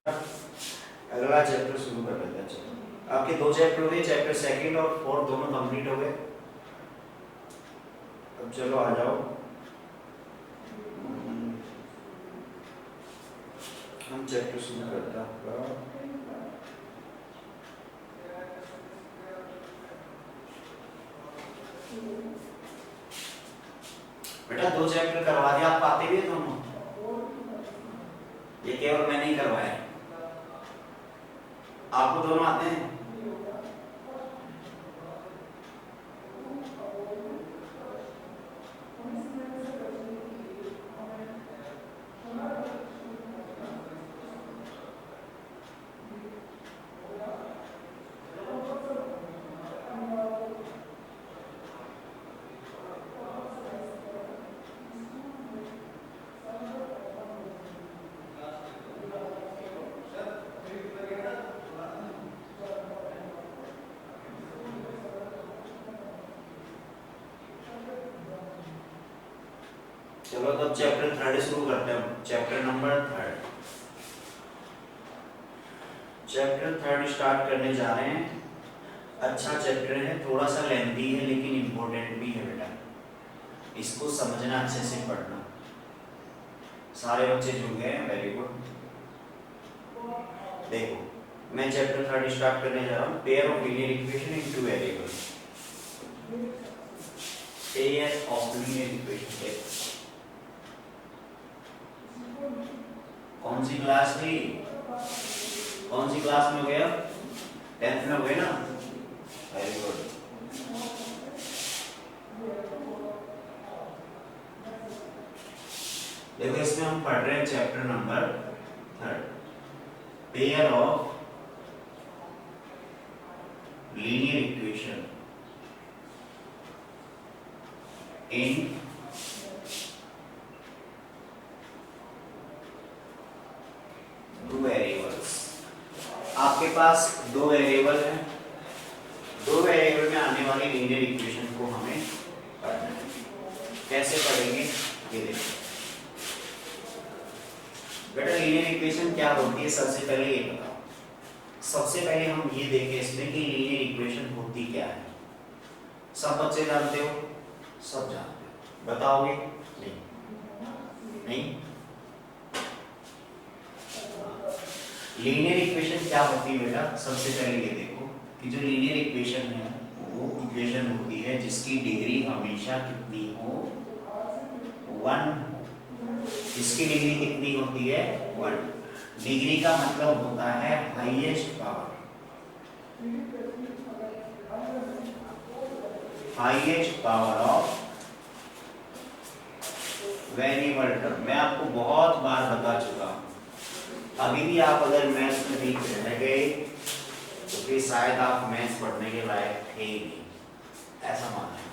अगला चैप्टर शुरू कर लेते हैं। चलो आपके दो चैप्टर हो गए, चैप्टर सेकंड और फोर्थ दोनों कंप्लीट हो गए। अब चलो आ जाओ, हम चैप्टर शुरू करते हैं आपका। बेटा दो चैप्टर करवा दिया, आप पाते भी दोनों, ये केवल मैंने ही करवाया, आपको दोनों आते हैं। चलो तो चैप्टर थर्ड शुरू करते हैं। Chapter number third, chapter third start करने जा रहे हैं। अच्छा चैप्टर है, थोड़ा सा लेंथी है लेकिन इम्पोर्टेंट भी है बेटा, इसको समझना, अच्छे से पढ़ना। सारे बच्चे जुड़ गए हैं, वेरी गुड। देखो मैं चैप्टर थर्ड स्टार्ट करने जा रहा हूँ। Pair of linear equation in two variables, pair of linear equation. कौन सी क्लास थी, कौन सी क्लास में हो गया, 10th में हो गए ना, वेरी गुड। देखो इसमें हम पढ़ रहे हैं chapter number third, pair of linear equation in two variables. आपके पास दो वेरिएबल है, दो वेरिएबल में आने वाली लीनियर इक्वेशन को हमें पढ़ना है। कैसे पढ़ेंगे ये देखो बेटा। लीनियर इक्वेशन क्या होती है, सबसे पहले ये बताओ। सबसे पहले हम ये देखें इसमें कि लीनियर इक्वेशन होती क्या है। सब बच्चे जानते हो, सब जानते हो, बताओगे नहीं? नहीं, लीनियर इक्वेशन क्या होती है बेटा। सबसे पहले ये देखो कि जो लीनियर इक्वेशन है वो इक्वेशन होती है जिसकी डिग्री हमेशा कितनी हो, 1। इसकी डिग्री कितनी होती है, 1। डिग्री का मतलब होता है highest power, highest power of variable term. मैं आपको बहुत बार बता चुका हूं, अभी भी आप अगर मैथ्स में वीक रह गए तो फिर शायद आप मैथ्स पढ़ने के लायक थे ही नहीं, ऐसा मानना है,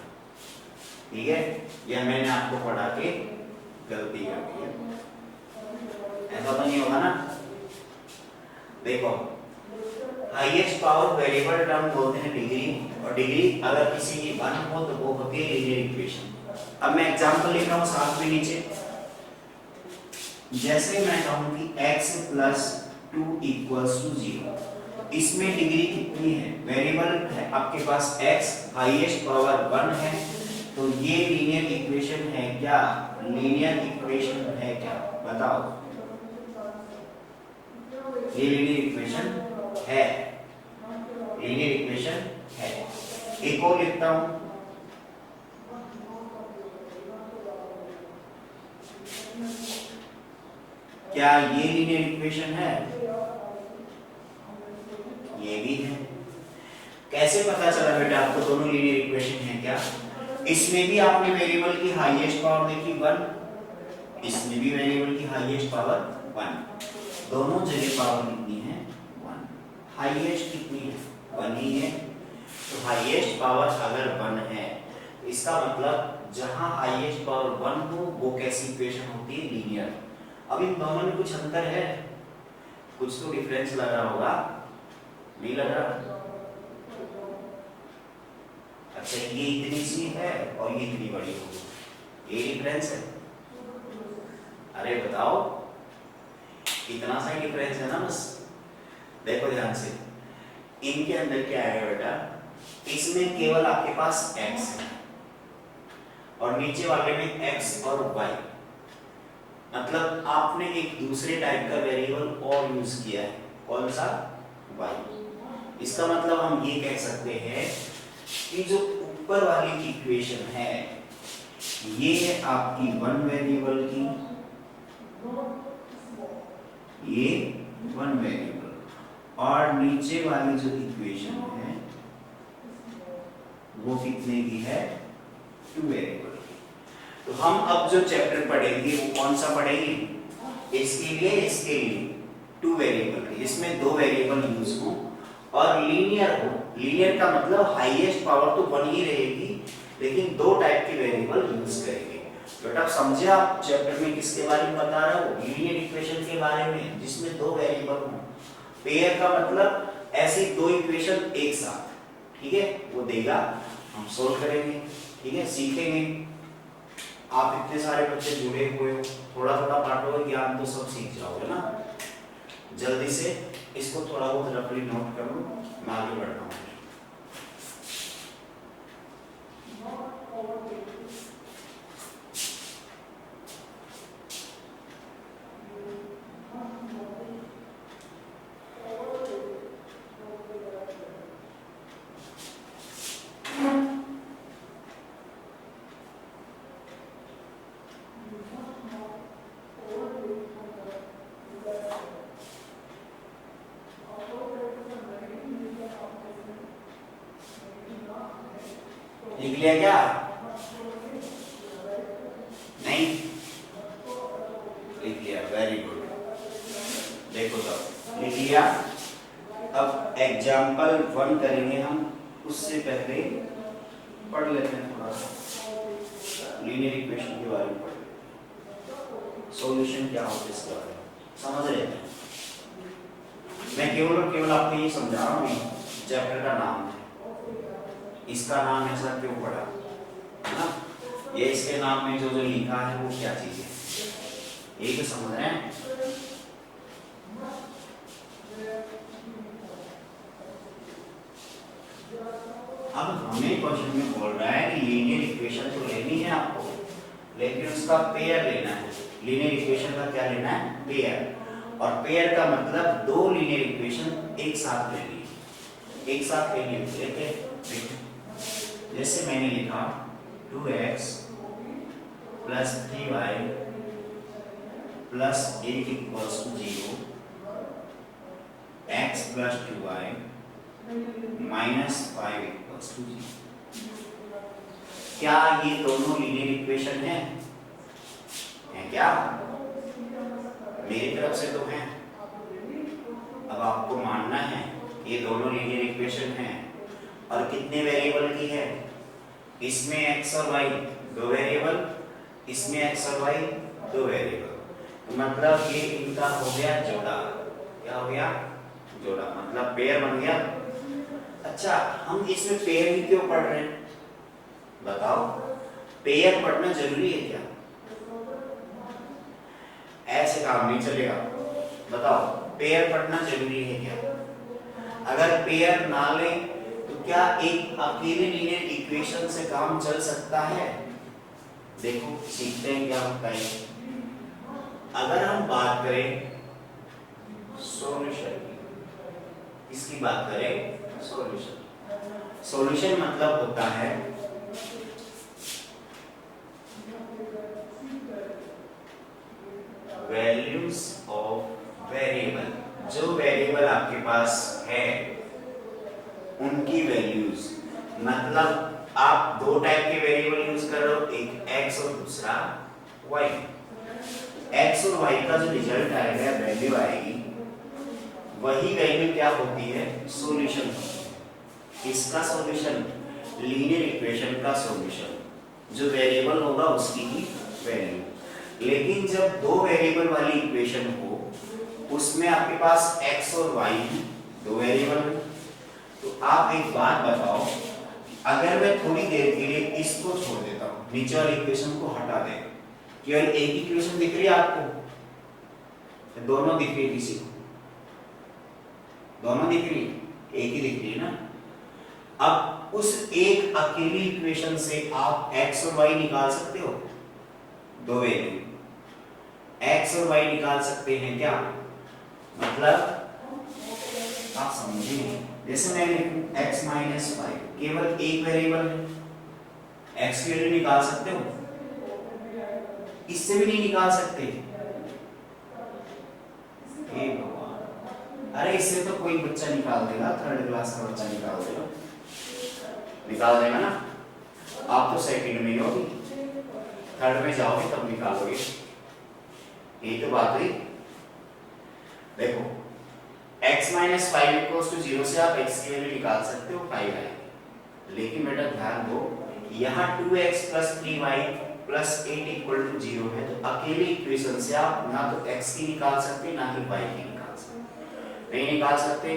ठीक है। यह मैंने आपको पढ़ा के गलती कर दी है, ऐसा तो नहीं होगा ना। देखो हाईएस्ट पावर वेरिएबल टर्म बोलते हैं डिग्री, और डिग्री अगर किसी की 1 हो तो वो होती है लीनियर इक्वेशन। अब मैं एग्जांपल लिख रहा हूं साथ में नीचे। जैसे मैं कहूं कि x + 2 = 0, इसमें डिग्री कितनी है, वेरिएबल है आपके पास x, हाईएस्ट पावर 1 है, तो ये लीनियर इक्वेशन है क्या, लीनियर इक्वेशन है क्या, बताओ। ये लीनियर इक्वेशन है, लीनियर इक्वेशन है। एक और लिखता हूं, क्या ये लीनियर इक्वेशन है, ये भी है। कैसे पता चला बेटा आपको दोनों लीनियर इक्वेशन है क्या। इसमें भी आपने वेरिएबल की हाईएस्ट पावर देखी 1, इसमें भी वेरिएबल की हाईएस्ट पावर 1, दोनों जगह पावर कितनी है, 1। हाईएस्ट कितनी है, 1 ही है। तो हाईएस्ट पावर अगर 1 है, इसका मतलब जहां हाईएस्ट पावर 1 हो वो कैसी इक्वेशन होती है, लीनियर। अब इन दोनों में कुछ अंतर है, कुछ तो डिफरेंस लग रहा होगा, नहीं लग रहा? अच्छा ये इतनी सी है और ये इतनी बड़ी होगी, ये डिफरेंस है। अरे बताओ इतना सा ही डिफरेंस है ना बस। देखो ध्यान से, इनके अंदर क्या है बेटा, इसमें केवल आपके पास x है और नीचे वाले में x और y, मतलब आपने एक दूसरे टाइप का वेरिएबल और यूज किया है। कौन सा? y। इसका मतलब हम ये कह सकते हैं कि जो ऊपर वाली इक्वेशन है ये है आपकी वन वेरिएबल की, ये वन वेरिएबल, और नीचे वाली जो इक्वेशन है वो कितने की है? टू वेरिएबल की। तो हम अब जो चैप्टर पढ़ेंगे वो कौन सा पढ़ेंगे? इसके लिए टू वेरिएबल की, इसमें दो वेरिएबल यूज हो और लीनियर हो। लीनियर का मतलब हाईएस्ट पावर तो बन ही रहेगी, लेकिन दो टाइप के वेरिएबल यूज करेंगे। बेटा समझे आप चैप्टर में किसके बारे में बता रहा हूँ? लीनियर इक्वेशन के बारे में, जिसमें दो वेरिएबल हो। पेयर का मतलब ऐसी दो इक्वेशन एक साथ, ठीक है, वो देगा, हम सोल्व करेंगे, ठीक है, सीखेंगे। आप इतने सारे बच्चे जुड़े हुए हो, थोड़ा थोड़ा बांटोगे ज्ञान तो सब सीख जाओगे ना। जल्दी से इसको थोड़ा बहुत रफली नोट कर लो, मैं आगे बढ़ता हूँ। लिख लिया क्या? नहीं लिख लिया, वेरी गुड। देखो तब लिख लिया। अब एग्जाम्पल 1 करेंगे हम, उससे पहले पढ़ लेते हैं थोड़ा सा लीनियर इक्वेशन के बारे में, पढ़ लेते सॉल्यूशन क्या होता है इसके बारे में समझ लेते हैं। मैं केवल और केवल आपको ये समझा रहा हूँ, चैप्टर का नाम है, इसका नाम ऐसा क्यों पड़ा है ना, ये इसके नाम में जो जो लिखा है वो क्या चीज है, ये तो समझ रहे हैं। अब हमें क्वेश्चन में बोल रहा है कि लीनियर इक्वेशन तो लेनी है आपको, लेकिन उसका पेयर लेना है। लीनियर इक्वेशन का क्या लेना है? पेयर। और पेयर का मतलब दो लीनियर इक्वेशन एक साथ लेनी है, एक साथ लेनी है। लेते जैसे मैंने लिखा 2x plus 3y plus 8 equals to 0, x plus 2y minus 5 equals to 0। क्या ये दोनों लीनियर इक्वेशन हैं? हैं क्या? मेरी तरफ से तो हैं। अब आपको मानना है ये दोनों लीनियर इक्वेशन हैं और कितने वेरिएबल की है? इसमें x और y दो वेरिएबल, इसमें x और y दो वेरिएबल, तो मतलब ये इनका हो गया जोड़ा। क्या हो गया? जोड़ा, मतलब पेयर बन गया। अच्छा, हम इसमें पेयर ही क्यों पढ़ रहे हैं बताओ? पेयर पढ़ना जरूरी है क्या? ऐसे काम नहीं चलेगा, बताओ पेयर पढ़ना जरूरी है क्या? अगर पेयर ना ले तो क्या एक अकेले लीनियर इक्वेशन से काम चल सकता है? देखो सीखते हैं क्या होता है। अगर हम बात करें सॉल्यूशन की, इसकी बात करें सॉल्यूशन, सॉल्यूशन मतलब होता है वैल्यूज ऑफ वेरिएबल। जो वेरिएबल आपके पास है उनकी वैल्यूज, मतलब आप दो टाइप के वेरिएबल यूज कर रहे हो, एक x और दूसरा y। x और y का जो रिजल्ट आएगा, वैल्यू आएगी, वही वैल्यू क्या होती है? सॉल्यूशन होती है। इसका सॉल्यूशन लीनियर इक्वेशन का सॉल्यूशन, जो वेरिएबल होगा उसकी ही वैल्यू। लेकिन जब दो वेरिएबल वाली इक्वेशन हो, उसमें आपके पास x और y दो वेरिएबल है, तो आप एक बात बताओ, अगर मैं थोड़ी देर के लिए इसको छोड़ देता हूं, नीचे वाली इक्वेशन को हटा दे, केवल एक इक्वेशन दिख रही है आपको, तो दोनों दिख रही है किसी को? दोनों दिख रही है? एक ही दिख रही है ना। अब उस एक अकेली इक्वेशन से आप x और y निकाल सकते हो, दो वैल्यू x और y निकाल सकते हैं क्या? मतलब आप समझे नहीं। जैसे मैं लिखूं x माइनस 5, केवल एक वेरिएबल है, x की वैल्यू निकाल सकते हो? इससे भी नहीं निकाल सकते। हे भगवान, अरे इससे तो कोई बच्चा निकाल देगा, थर्ड क्लास का बच्चा निकाल देगा, निकाल देगा ना। आप तो सेकंड में हो, थर्ड में जाओगे तब निकालोगे। यही तो बात हुई। देखो x माइनस 5 इक्वल्स टू 0 से आप x की वैल्यू निकाल सकते हो 5 आएगी। लेकिन बेटा ध्यान दो, यहाँ 2x plus 3y plus 8 equal to 0 है, तो अकेली इक्वेशन से आप ना तो x की निकाल सकते ना ही y की निकाल सकते, नहीं निकाल सकते।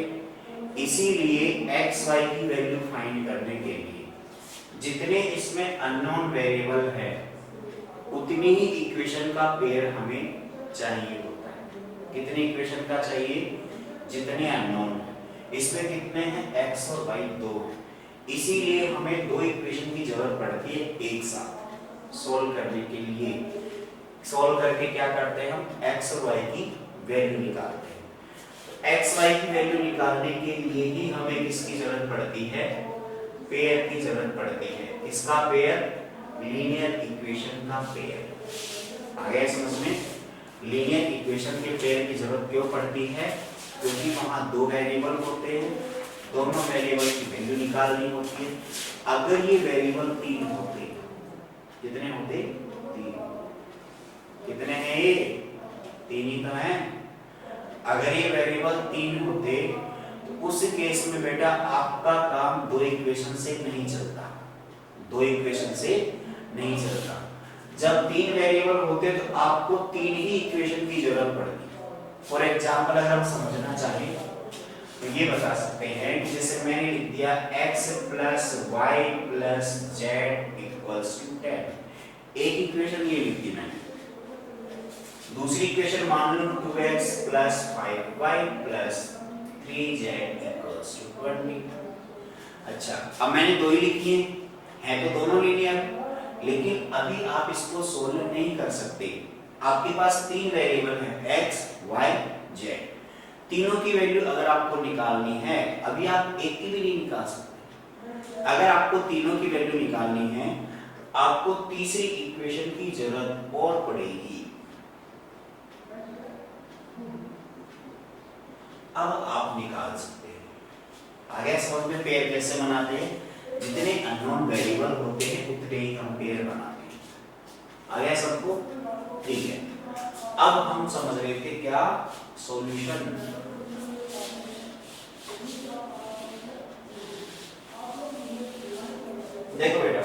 इसीलिए x y की वैल्यू फाइंड करने के लिए जितने इसमें अननोन वेरिएबल है उतनी ही इक्वेशन का पेयर हमें चाहिए होता है। कितने इक्वेशन का चाहिए? जितने अननोन है। इसमें कितने हैं? x और y दो है, इसीलिए हमें दो इक्वेशन की जरूरत पड़ती है एक साथ सोल्व करने के लिए। सोल्व करके क्या करते हैं हम? x और y की वैल्यू निकालते हैं। x y की वैल्यू निकालने के लिए ही हमें किसकी जरूरत पड़ती है? पेयर की जरूरत पड़ती है। इसका पेयर? लीनियर इक्वेशन का पेयर। आ गया समझ में? लीनियर इक्वेशन के पेयर की जरूरत क्यों पड़ती है? क्योंकि वहां दो वेरिएबल होते हैं, दोनों वेरिएबल की वैल्यू निकालनी होती है। अगर ये वेरिएबल तीन होते, कितने होते? तीन। कितने हैं ये? तीन ही तो हैं। अगर ये वेरिएबल तीन होते तो उस केस में बेटा आपका काम दो इक्वेशन से नहीं चलता, दो इक्वेशन से नहीं चलता। जब तीन वेरिएबल होते तो आपको तीन ही इक्वेशन की जरूरत पड़ती। फॉर एग्जांपल अगर हम समझना चाहें तो ये बता सकते हैं कि जैसे मैंने लिख दिया x plus y plus z equals to 10, एक इक्वेशन ये लिख दी मैंने। दूसरी इक्वेशन मान लो 2x plus 5y plus 3z equals to 20। अच्छा, अब मैंने दो ही लिखी हैं, तो दोनों लीनियर, लेकिन अभी आप इसको सोल्व नहीं कर सकते। आपके पास तीन वेरिएबल हैं x, y, z। तीनों की वैल्यू अगर आपको निकालनी है, अभी आप एक की भी नहीं निकाल सकते। अगर आपको तीनों की वैल्यू निकालनी है तो आपको तीसरी इक्वेशन की जरूरत और पड़ेगी। अब आप निकाल सकते हैं। आगे समझ में पेयर कैसे बनाते हैं? जितने अननोन वेरिएबल होते हैं उतने ही हम पेयर बनाते हैं। आगे सबको? ठीक है। अब हम समझ रहे थे क्या? सॉल्यूशन। देखो बेटा,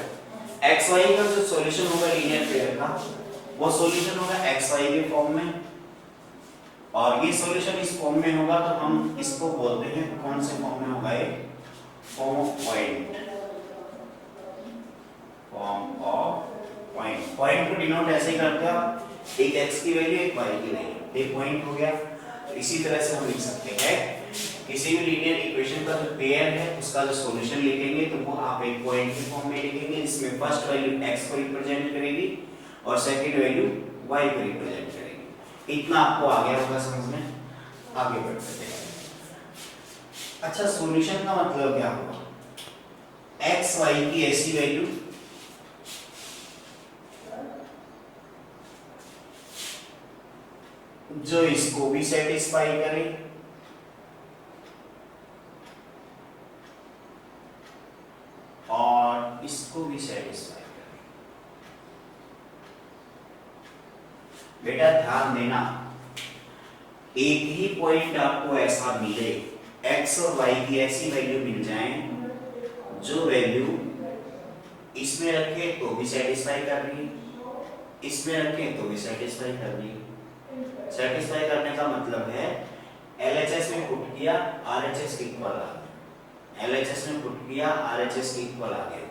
x y का जो सॉल्यूशन होगा लीनियर पेयर का, वो सॉल्यूशन होगा x y के फॉर्म में, और ये सॉल्यूशन इस फॉर्म में होगा तो हम इसको बोलते हैं, कौन से फॉर्म में होगा ये? Form of point. Form of point. Point को डिनोट ऐसे ही करते हैं, एक x की वैल्यू एक y की वैल्यू, एक पॉइंट हो गया। तो इसी तरह से हम लिख सकते हैं किसी भी लीनियर इक्वेशन का जो पेयर है उसका जो सॉल्यूशन लिखेंगे तो वो आप एक पॉइंट के फॉर्म में लिखेंगे, जिसमें फर्स्ट वैल्यू x को रिप्रेजेंट करेगी और सेकंड वैल्यू y को रिप्रेजेंट करेगी। इतना आपको आ गया होगा समझ में? आगे बढ़ते हैं। अच्छा, सॉल्यूशन का मतलब क्या होगा? x y की ऐसी वैल्यू जो इसको भी सेटिस्फाई करे और इसको भी सेटिस्फाई करे। बेटा ध्यान देना, एक ही पॉइंट आपको ऐसा मिले, x और y की ऐसी वैल्यू मिल जाए जो वैल्यू इसमें रखे तो भी सेटिस्फाई कर रही है, इसमें रखे तो भी सेटिस्फाई कर रही है। सेटिस्फाई करने का मतलब है LHS में पुट किया, RHS के इक्वल आ गया, LHS में पुट किया, RHS के इक्वल आ गया।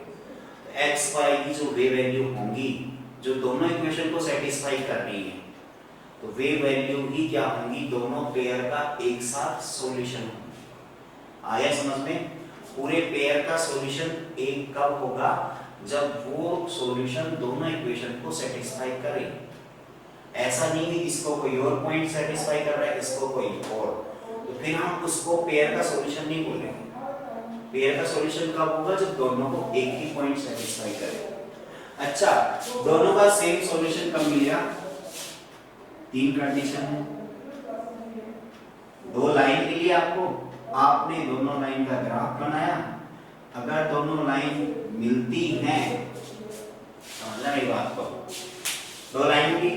तो x y की जो वे वैल्यू होंगी जो दोनों इक्वेशन को सेटिस्फाई कर रही है, तो वे वैल्यू ही क्या होंगी, दोनों पेयर का एक साथ सॉल्यूशन होगा। आया समझ में? पूरे पेयर का सॉल्यूशन एक कब होगा, जब वो सॉल्यूशन दोनों इक्वेशन को सेटिस्फाई करे। ऐसा नहीं है इसको कोई और पॉइंट सेटिस्फाई कर रहा है, इसको कोई और, तो फिर हम उसको पेयर का सॉल्यूशन नहीं बोलेंगे। पेयर का सॉल्यूशन कब होगा, जब दोनों को एक ही पॉइंट सेटिस्फाई करे। अच्छा, दोनों का सेम सॉल्यूशन कब मिलेगा, तीन कंडीशन है। दो लाइन के लिए आपको, आपने दोनों लाइन का ग्राफ बनाया, अगर दोनों लाइन मिलती हैं, समझना मेरी बात को, दो लाइन की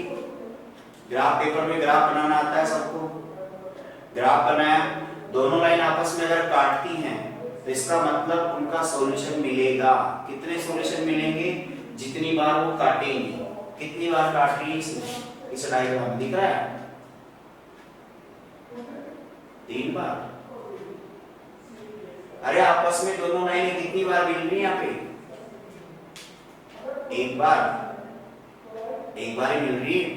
ग्राफ, पेपर में ग्राफ बनाना आता है सबको, ग्राफ बनाया, दोनों लाइन आपस में अगर काटती हैं तो इसका मतलब उनका सॉल्यूशन मिलेगा। कितने सॉल्यूशन मिलेंगे, जितनी बार वो काटेंगे। कितनी बार काट रही है, इस डायग्राम में दिख रहा है, 3 बार। अरे आपस में दोनों लाइनें कितनी बार मिल रही है यहाँ पे, एक बार, एक बार ही मिल रही है,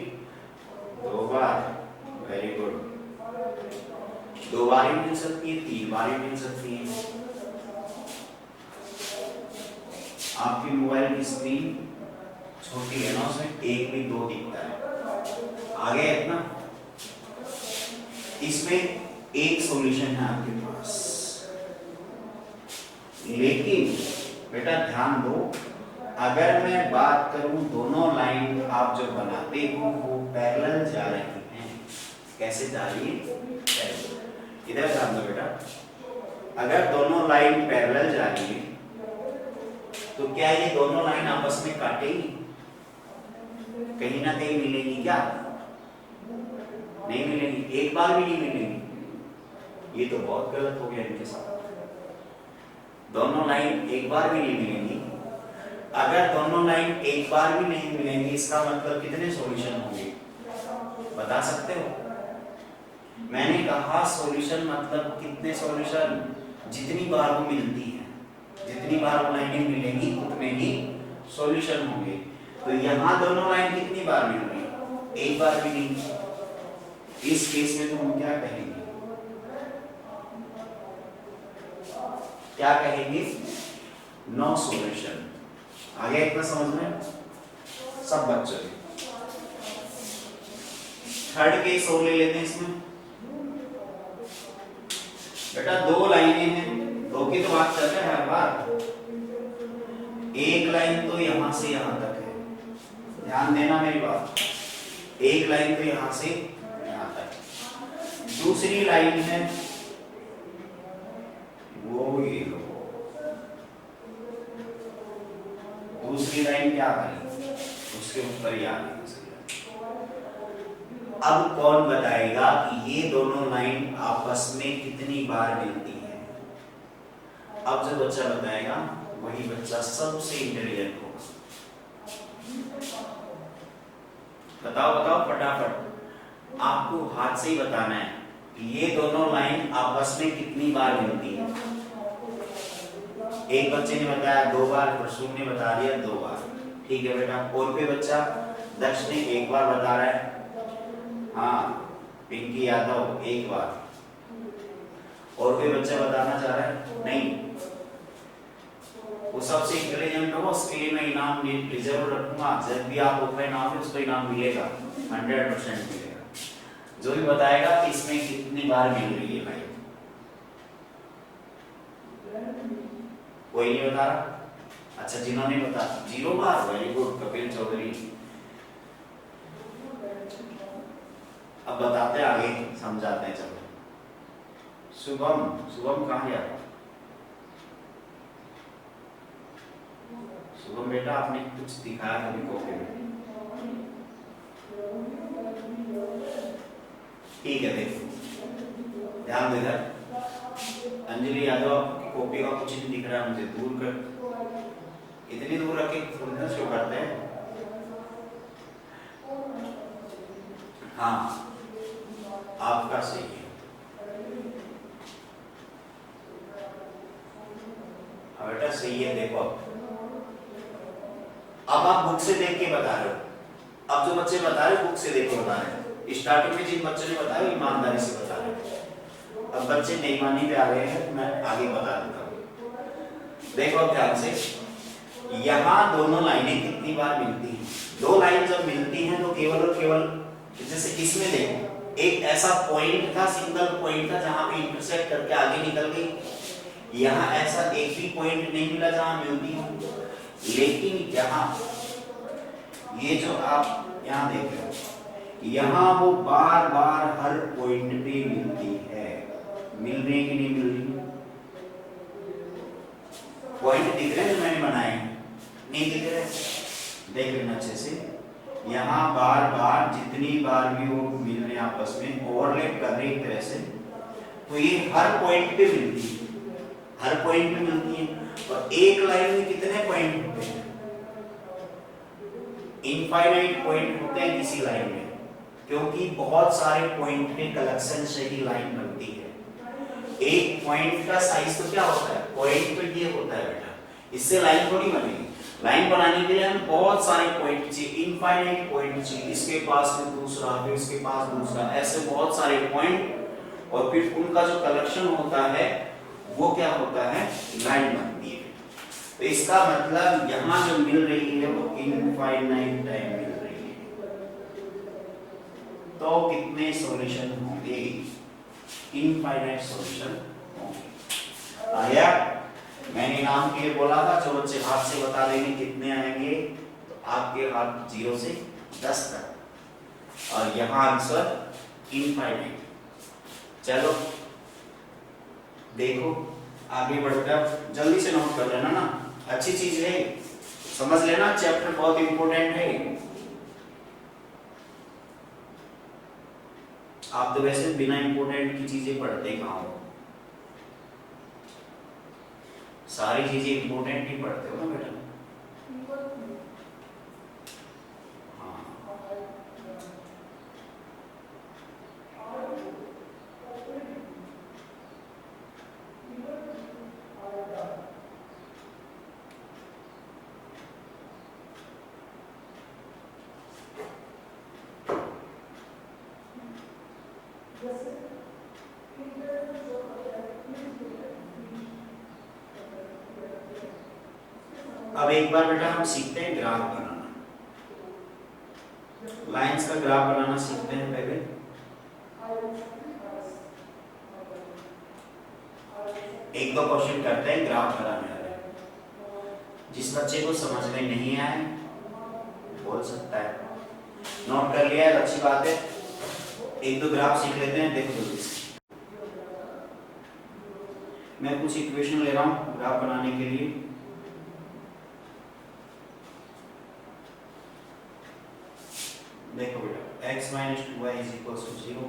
2 बार, वेरी गुड, 2 बार ही मिल सकती है, 3 बार ही मिल सकती है। आपकी मोबाइल की स्क्रीन छोटी है ना, उसमें 1 भी 2 दिखता है, आगे है ना। इसमें एक सॉल्यूशन है आपके पास, लेकिन बेटा ध्यान दो, अगर मैं बात करूं दोनों लाइन आप जो बनाते हो वो पैरेलल जा रही हैं। कैसे जा रही है, पैरेलल। इधर ध्यान दो बेटा, अगर दोनों लाइन पैरेलल जा रही है तो क्या ये दोनों लाइन आपस में काटेंगी, कहीं ना कहीं मिलेंगी क्या, नहीं मिलेंगी, एक बार भी नहीं मिलेंगी। ये तो बहुत गलत हो गया इनके साथ, दोनों लाइन एक बार भी नहीं मिलेंगी। अगर दोनों लाइन एक बार भी नहीं मिलेंगी, इसका मतलब कितने सॉल्यूशन होंगे, बता सकते हो? मैंने कहा सॉल्यूशन मतलब कितने सॉल्यूशन, जितनी बार वो मिलती है, जितनी बार वो लाइनें मिलेंगी उतने ही सॉल्यूशन होंगे। तो यहाँ दोनों लाइन कितनी बार मिल रही, एक बार भी नहीं। इस केस में तो हम क्या कहेंगे, क्या कहेंगे, नो सॉल्यूशन। आगे इतना समझ में सब बच्चों के। थर्ड केस और ले लेते हैं इसमें। बेटा 2 लाइनें हैं, 2 की तो बात कर रहे हैं हर बार। एक लाइन तो यहां से यहां तक है, ध्यान देना मेरी बात, एक लाइन तो यहां से यहां तक, दूसरी लाइन है वो ये लो, दूसरी लाइन क्या करें, उसके ऊपर ही आ गई। अब कौन बताएगा कि ये दोनों लाइन आपस में कितनी बार मिलती है? अब जो बच्चा बताएगा वही बच्चा सबसे इंटेलिजेंट होगा। बताओ बताओ फटाफट, आपको हाथ से ही बताना है कि ये दोनों लाइन आपस में कितनी बार मिलती है। एक बच्चे ने बताया 2 बार, प्रसून ने बता दिया 2 बार, ठीक है बेटा। और कोई बच्चा, दक्ष ने 1 बार बता रहा है, हाँ पिंकी यादव 1 बार, और कोई बच्चा बताना चाह रहा है नहीं। वो सबसे इंटेलिजेंट हो, उसके लिए मैं इनाम रिजर्व रखूंगा, जब भी आप ओपन आओगे उसको इनाम मिलेगा, 100% मिलेगा। जो भी बताएगा कि इसमें कितनी बार मिल रही है भाई, कोई नहीं बता रहा। अच्छा जिन्होंने बता 0 बार, वेरी गुड, कपिल चौधरी। अब बताते आगे, समझाते हैं। चलो शुभम, शुभम कहाँ गया? शुभम बेटा आपने कुछ दिखाया कभी कॉपी में, ठीक है देखो ध्यान दो इधर। अंजलि यादव आपकी कॉपी का कुछ नहीं दिख रहा है मुझे, दूर कर, इतनी दूर रख के फुर्ती शो करते हैं। हाँ आपका सही है। बेटा सही है, देखो अब आप बुक से देख के बता रहे हो। अब जो बच्चे बता रहे हो बुक से देख के बता रहे हो। स्टार्टिंग में जिन बच्चों ने बताया ईमानदारी से बता रहे थे, अब बच्चे बेईमानी पे आ गए हैं, मैं आगे बता देता हूँ। देखो अब ध्यान से, यहाँ दोनों लाइनें कितनी बार मिलती हैं? दो लाइन जब मिलती हैं तो केवल और केवल, जैसे इसमें देखो एक ऐसा पॉइंट था, सिंगल पॉइंट था जहां पे इंटरसेक्ट करके आगे निकल गई। यहाँ ऐसा एक भी पॉइंट नहीं मिला जहां मिलती हो, लेकिन यहाँ ये जो आप यहाँ देख रहे हो, यहाँ वो बार बार हर पॉइंट पे मिलती है। मिल रही है कि नहीं मिल रही? पॉइंट दिख रहे हैं जो मैंने बनाए हैं? नहीं दिख रहे? देख लेना अच्छे से। यहाँ बार बार जितनी बार भी वो मिल रहे हैं आपस में, ओवरलैप कर रहे हैं एक तरह से, तो ये हर पॉइंट पे मिलती है, हर पॉइंट पे मिलती है। और एक लाइन में कितने पॉइंट होते हैं? इनफाइनाइट पॉइंट होते हैं किसी लाइन में, क्योंकि बहुत सारे पॉइंट के कलेक्शन से ही लाइन बनती है। एक पॉइंट का साइज तो क्या होता है? पॉइंट तो ये होता है बेटा, इससे लाइन थोड़ी बनेगी। लाइन बनाने के लिए हम बहुत सारे पॉइंट चाहिए, इनफाइनाइट पॉइंट चाहिए, इसके पास में दूसरा, फिर इसके पास दूसरा, ऐसे बहुत सारे पॉइंट, और फिर उनका जो कलेक्शन होता है वो क्या होता है? लाइन बनती है। तो इसका मतलब यहाँ जो मिल रही है वो इनफाइनाइट टाइम मिल रही है। तो कितने सॉल्यूशन होंगे? इनफाइनाइट सॉल्यूशन होंगे। आया? मैंने नाम के लिए बोला था, जो बच्चे हाथ से बता देंगे कितने आएंगे, तो आपके हाथ 0 से 10 तक, और यहाँ आंसर इनफाइनाइट। चलो देखो आगे बढ़कर जल्दी से नोट कर लेना ना, अच्छी चीज है, समझ लेना, चैप्टर बहुत इंपॉर्टेंट है। आप तो वैसे बिना इंपॉर्टेंट की चीजें पढ़ते कहाँ हो? सारी चीजें इंपॉर्टेंट ही पढ़ते हो ना बेटा। अब एक बार बेटा हम सीखते हैं ग्राफ बनाना, लाइंस का ग्राफ बनाना सीखते हैं पहले। एक दो क्वेश्चन करते हैं ग्राफ बनाने वाले। जिस बच्चे को समझ में नहीं आए बोल सकता है। नोट कर लिया है, अच्छी बात है। एक दो ग्राफ सीख लेते हैं, देखो जल्दी से। मैं कुछ इक्वेशन ले रहा हूं ग्राफ बनाने के लिए। देखो बेटा, x - 2y = 0।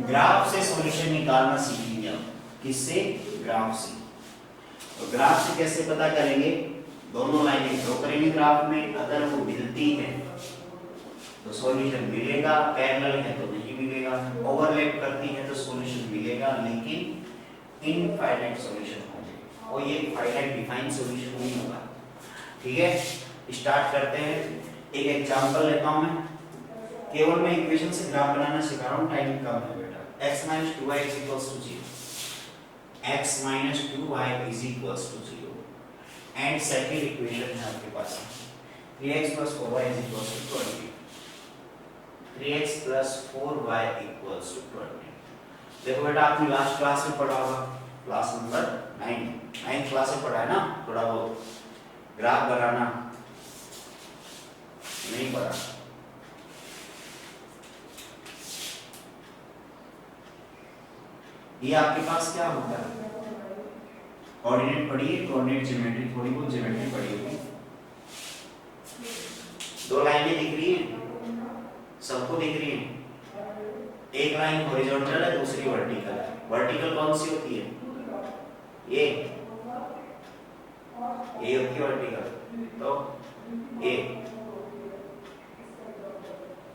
ग्राफ से सॉल्यूशन निकालना सीखेंगे हम। किससे? ग्राफ से। तो ग्राफ से कैसे पता करेंगे? दोनों लाइनें ड्रॉ करेंगे ग्राफ में, अगर वो मिलती है तो सॉल्यूशन मिलेगा, पैरेलल है तो नहीं मिलेगा, ओवरलैप करती है तो सॉल्यूशन मिलेगा, लेकिन इनफाइनाइट सॉल्यूशन होंगे, और ये फाइनाइट डिफाइंड सॉल्यूशन नहीं होगा। ठीक है, स्टार्ट करते हैं। एक एग्जांपल लेता हूं मैं, केवल मैं इक्वेशन से ग्राफ बनाना सिखा रहा हूं, टाइम कम है बेटा। x - 2y = 0, x - 2y = 0, and second equation है आपके पास 3x + 4y = 20, 3x + 4y = 20। देखो बेटा, आपने लास्ट क्लास में पढ़ा होगा, क्लास नंबर 9 क्लास में पढ़ा है ना, थोड़ा बहुत ग्राफ बनाना नहीं पढ़ा। ये आपके पास क्या होता है? कोऑर्डिनेट पढ़िए, कोऑर्डिनेट ज्योमेट्री, थोड़ी बहुत ज्योमेट्री पढ़ी होगी। दो लाइनें दिख रही हैं, सबको दिख रही हैं। एक लाइन हॉरिजॉन्टल है, दूसरी वर्टिकल है। वर्टिकल कौन सी होती है? ये होती है वर्टिकल। तो ये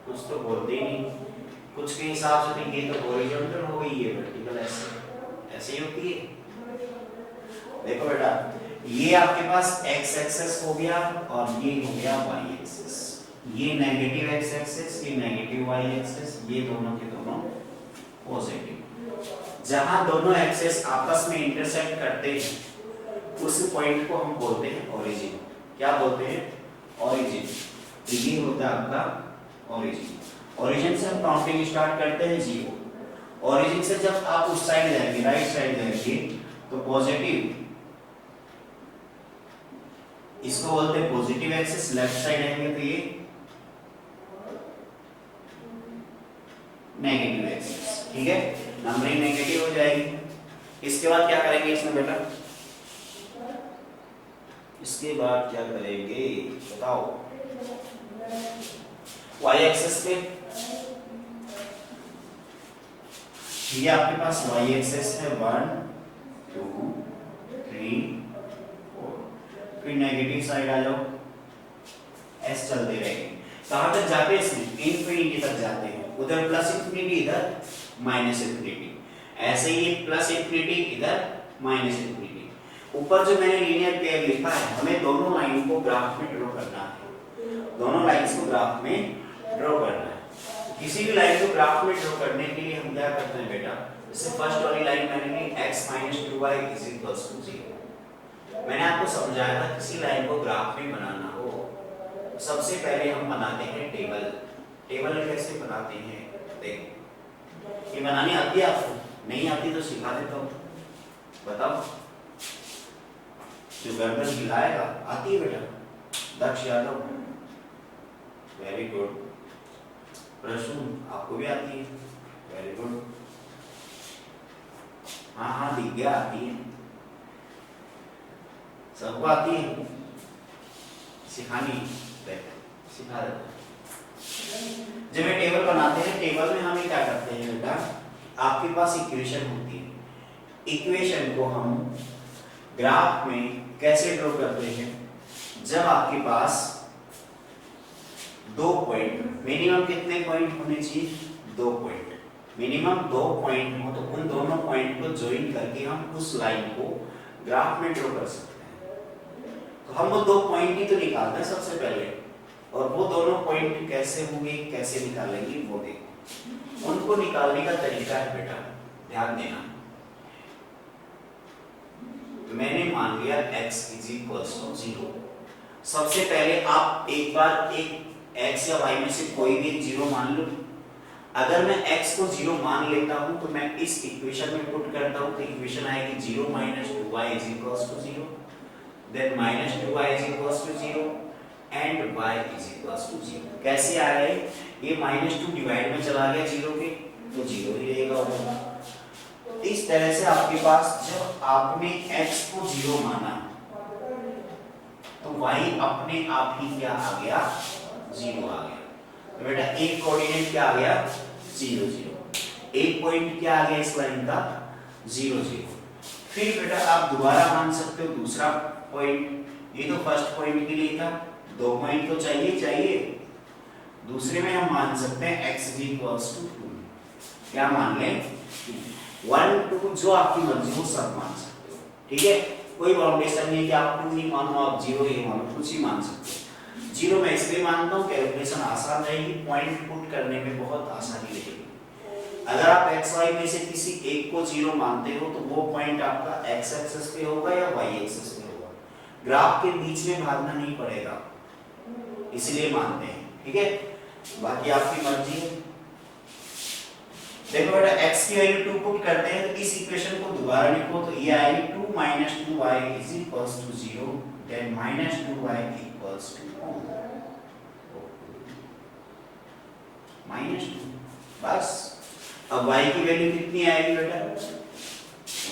कुछ तो बोलते ही नहीं, कुछ के हिसाब से तो ये तो हॉरिजॉन्टल हो गई, ये वर्टिकल ऐसे ही होती है। देखो बेटा, ये आपके पास x एक्सिस हो गया और ये हो गया y एक्सिस। ये नेगेटिव एक्स एक्सिस, ये नेगेटिव वाई एक्सिस, ये दोनों के दोनों पॉजिटिव। जहां दोनों एक्सिस आपस में इंटरसेक्ट करते हैं उस पॉइंट को हम बोलते हैं ओरिजिन। क्या बोलते हैं? ओरिजिन। तो ये होता है आपका ओरिजिन। ओरिजिन से हम काउंटिंग स्टार्ट करते हैं 0। ओरिजिन से जब आप उस साइड जाएंगे, राइट साइड जाएंगे, तो पॉजिटिव, इसको बोलते हैं पॉजिटिव एक्सिस। लेफ्ट साइड आएंगे तो ये नेगेटिव एक्सिस। ठीक है, नंबरिंग नेगेटिव हो जाएगी। इसके बाद क्या करेंगे इसमें बेटा? इसके बाद क्या करेंगे बताओ? y एक्सिस पे ये आपके पास y एक्सिस है 1 2 3 4। फिर नेगेटिव साइड आ जाओ, s चलते रहेंगे। कहां तक जाते हैं? इसमें इंफिनिटी तक जाते हैं। उधर प्लस इंफिनिटी, इधर माइनस इंफिनिटी। ऐसे ही प्लस इंफिनिटी, इधर माइनस इंफिनिटी। ऊपर जो मैंने लीनियर पेयर लिखा है, हमें दोनों लाइन को ग्राफ में ड्रॉ करना है। दोनों लाइंस को ग्राफ में ड्रॉ करना है। किसी भी लाइन को ग्राफ में ड्रॉ करने के लिए हम क्या करते हैं बेटा? जैसे फर्स्ट वाली लाइन मैंने ली x - 2y = 0। मैंने आपको समझाया था किसी लाइन को ग्राफ में बनाना हो सबसे पहले हम बनाते हैं टेबल। टेबल कैसे बनाते हैं देखो। ये बनानी आती है आपको? नहीं आती तो सिखा देता हूँ, बताओ। जो गर्दन हिलाएगा, आती है बेटा? दक्ष यादव, वेरी गुड। प्रश्न आपको भी आती है? Very good. हाँ हाँ दिख गया, आती है, सबको आती है। सिखानी सिखा देता हूं। जब ये टेबल बनाते हैं, टेबल में हम क्या करते हैं बेटा? आपके पास इक्वेशन होती है। इक्वेशन को हम ग्राफ में कैसे ड्रॉ करते हैं? जब आपके पास दो पॉइंट, मिनिमम कितने पॉइंट होने चाहिए? 2 पॉइंट। मिनिमम 2 पॉइंट हो तो उन दोनों पॉइंट को ज्वाइन करके हम उस लाइन को ग्राफ में ड्रॉ कर सकते हैं। तो हम वो 2 पॉइंट ही तो निकालते हैं सबसे पहले, और वो दोनों पॉइंट कैसे होंगे, कैसे निकालेंगे वो देखो। उनको निकालने का तरीका है बेटा, ध्यान देना। मैंने मान लिया x = 0। सबसे पहले आप एक बार एक x या y में से कोई भी 0 मान लो। अगर मैं x को 0 मान लेता हूं तो मैं इस इक्वेशन में पुट करता हूं तो इक्वेशन आएगी 0 - 2y = 0, then -2y = 0 and y = 0। कैसे आ रहा है? ये -2 डिवाइड में चला गया 0 के, तो 0 ही रहेगा। इस तरह से आपके पास जब आपने x को 0 माना तो y अपने आप ही क्या आ गया? 0 आ गया। तो बेटा एक कोऑर्डिनेट क्या आ गया? 0 0। एक पॉइंट क्या आ गया इस लाइन का? 0 0। फिर बेटा आप दोबारा मान सकते हो दूसरा पॉइंट। ये तो फर्स्ट पॉइंट के लिए था, 2 पॉइंट तो चाहिए। दूसरे में हम मान सकते हैं x = 2। क्या मान लें? 1 2 जो आपकी मर्जी हो सब मान सकते हो। ठीक है, कोई बाउंडेशन नहीं है कि आप 2 नहीं मानो, आप 0 ही मानो, कुछ ही मान सकते हो। 0 मैं इसलिए मानता हूँ कैलकुलेशन आसान रहेगी, पॉइंट पुट करने में बहुत आसानी रहेगी। अगर आप x y में से किसी एक को 0 मानते हो तो वो पॉइंट आपका x एक्सिस पे होगा या y एक्सिस पे होगा। ग्राफ के बीच में भागना नहीं पड़ेगा, इसलिए मानते हैं। ठीक है, बाकी आपकी मर्जी है। देखो बेटा x की वैल्यू 2 पुट करते हैं तो इस इक्वेशन को दोबारा लिखो तो ये आएगी 2 - 2y = 0, देन -2y = 2 बस। अब y की वैल्यू कितनी आएगी बेटा?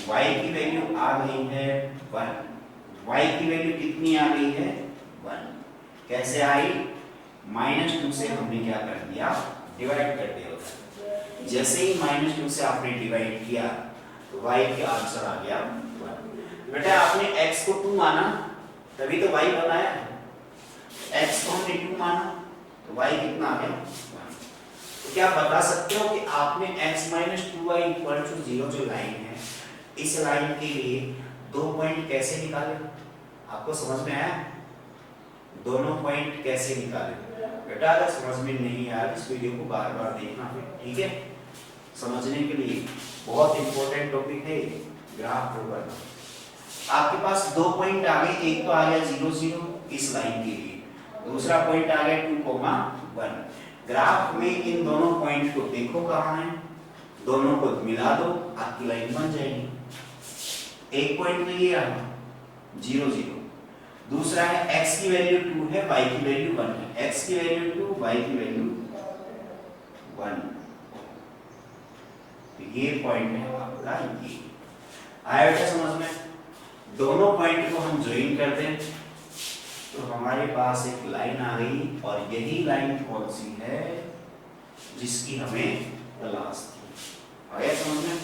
y की वैल्यू आ गई है 1। y की वैल्यू कितनी आ गई है? 1। कैसे आई? -2 से हमने क्या कर दिया? डिवाइड कर दिया। जैसे ही -2 से आपने डिवाइड किया तो y का आंसर आ गया 1। बेटा आपने x को 2 माना तभी तो y बनाया। x को हमने 2 माना तो y कितना आ गया? 1। तो क्या बता सकते हो कि आपने x - 2y = 0 जो लाइन है, इस लाइन के लिए 2 पॉइंट कैसे निकाले? आपको समझ में आया? दोनों पॉइंट कैसे निकाले? बेटा अगर समझ में नहीं आया इस वीडियो को बार बार देखना फिर, ठीक है, समझने के लिए बहुत इंपॉर्टेंट टॉपिक है ग्राफ ड्रॉ करना। आपके पास दो पॉइंट आ गए, एक तो आ गया 0 0 इस लाइन के लिए, दूसरा पॉइंट आ गया 2,1। ग्राफ में इन दोनों पॉइंट को देखो कहाँ है, दोनों को मिला दो, आपकी लाइन बन जाएगी। एक पॉइंट में ये रहा 0 0, दूसरा है x की वैल्यू 2 है, y की वैल्यू 1 है। x की वैल्यू 2, y की वैल्यू 1, तो ये पॉइंट है आपका ये। आया बेटा समझ में? दोनों पॉइंट को हम ज्वाइन कर दें तो हमारे पास एक लाइन आ गई, और यही लाइन कौन सी है जिसकी हमें तलाश थी। आया समझ में?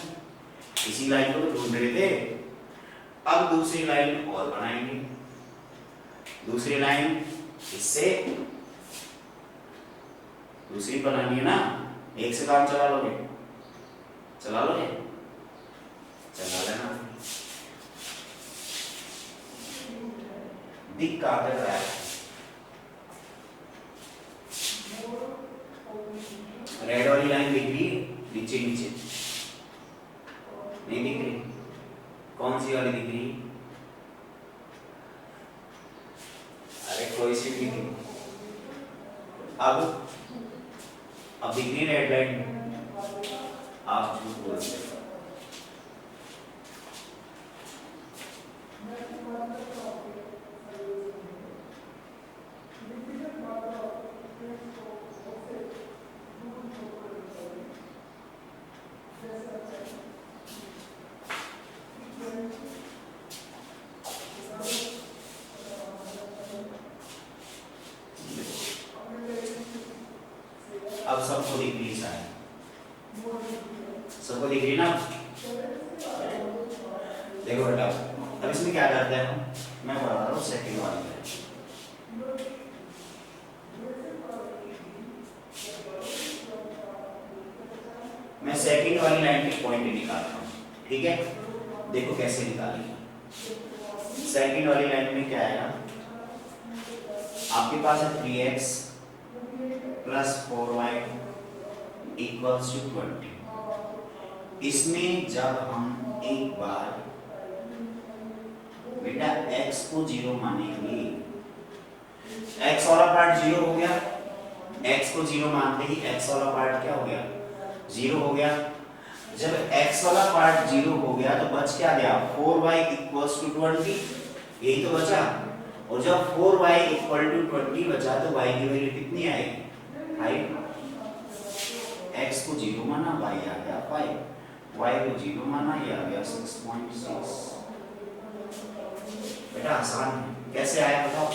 इसी लाइन को तो ढूंढ रहे थे। अब दूसरी लाइन और बनाएंगे। दूसरी लाइन इससे दूसरी बनानी है ना, एक से काम चला लोगे? चला लोगे? चला लेना। दिख कहाँ तक रहा है? रेड वाली लाइन दिख रही है नीचे नीचे? नहीं दिख रही? कौन सी वाली दिख रही है? अरे कोई सी दिख रही। अब दिख रही रेड लाइन? आप झूठ बोल रहे हो। अब सबको दिख रही है, सबको दिख रही ना? देखो बेटा अब इसमें क्या करते हैं हम, मैं बता रहा हूँ सेकंड वाली में। मैं सेकंड वाली लाइन के पॉइंट निकालता हूँ, ठीक है? देखो कैसे निकालेंगे। सेकंड वाली लाइन में क्या आएगा, आपके पास है 3x plus 4y equals to 20। इसमें जब हम एक बार बेटा x को 0 मानेंगे, x वाला पार्ट 0 हो गया, x को 0 मानते ही x वाला पार्ट क्या हो गया? 0 हो गया। जब x वाला पार्ट 0 हो गया तो बच क्या गया? 4y इक्वल्स टू 20, यही तो बचा। और जब 4y इक्वल टू 20 बचा तो y की वैल्यू कितनी आएगी? 5। x को 0 माना, y आ गया 5, y को 0 माना, ये आ गया 6.6। बेटा आसान है, कैसे आया बताओ?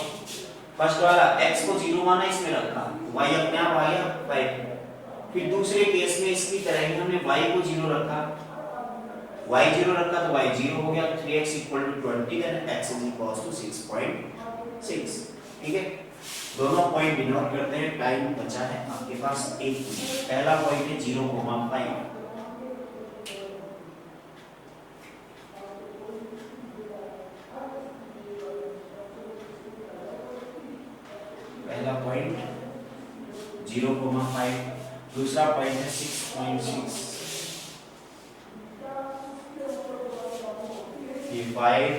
फर्स्ट वाला x को 0 माना, इसमें रखा, y अपने आप आ गया 5। फिर दूसरे केस में इसकी तरह ही हमने y को 0 रखा, y 0 रखा तो y 0 हो गया, 3x equal to 20, then x is equal to 6.6। ठीक है, दोनों पॉइंट डिनोट करते हैं। टाइम बचा है आपके पास 1 मिनट। पहला पॉइंट है 0,5, पहला पॉइंट 0,5, दूसरा पॉइंट है 6.6, ये 5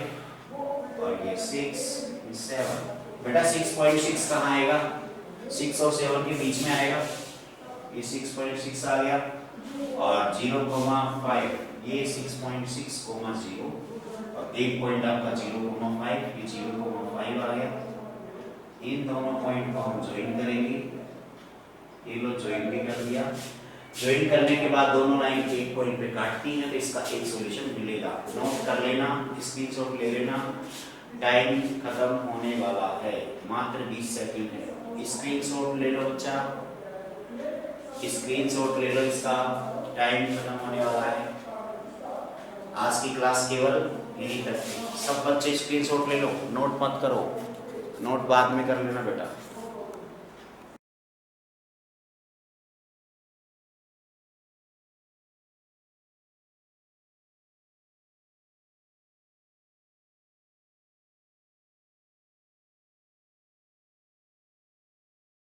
और ये 6, 7। बेटा 6.6 कहाँ आएगा? 6 और 7 के बीच में आएगा, ये 6.6 आ गया, और 0,5 ये 6.6,0, और एक पॉइंट आपका 0,5, ये 0,5 आ गया। इन दोनों पॉइंट को हम ज्वाइन करेंगे, ये लो ज्वाइन भी कर दिया। ज्वाइन करने के बाद दोनों लाइन एक पॉइंट पे काटती हैं तो इसका एक सॉल्यूशन मिलेगा। नोट कर लेना, स्क्रीनशॉट ले लेना। टाइम खत्म होने वाला है, मात्र 20 सेकंड है। स्क्रीनशॉट ले लो बच्चा, स्क्रीनशॉट ले लो, इसका टाइम खत्म होने वाला है। आज की क्लास केवल यही तक थी। सब बच्चे स्क्रीनशॉट ले लो, नोट मत करो, नोट बाद में कर लेना बेटा।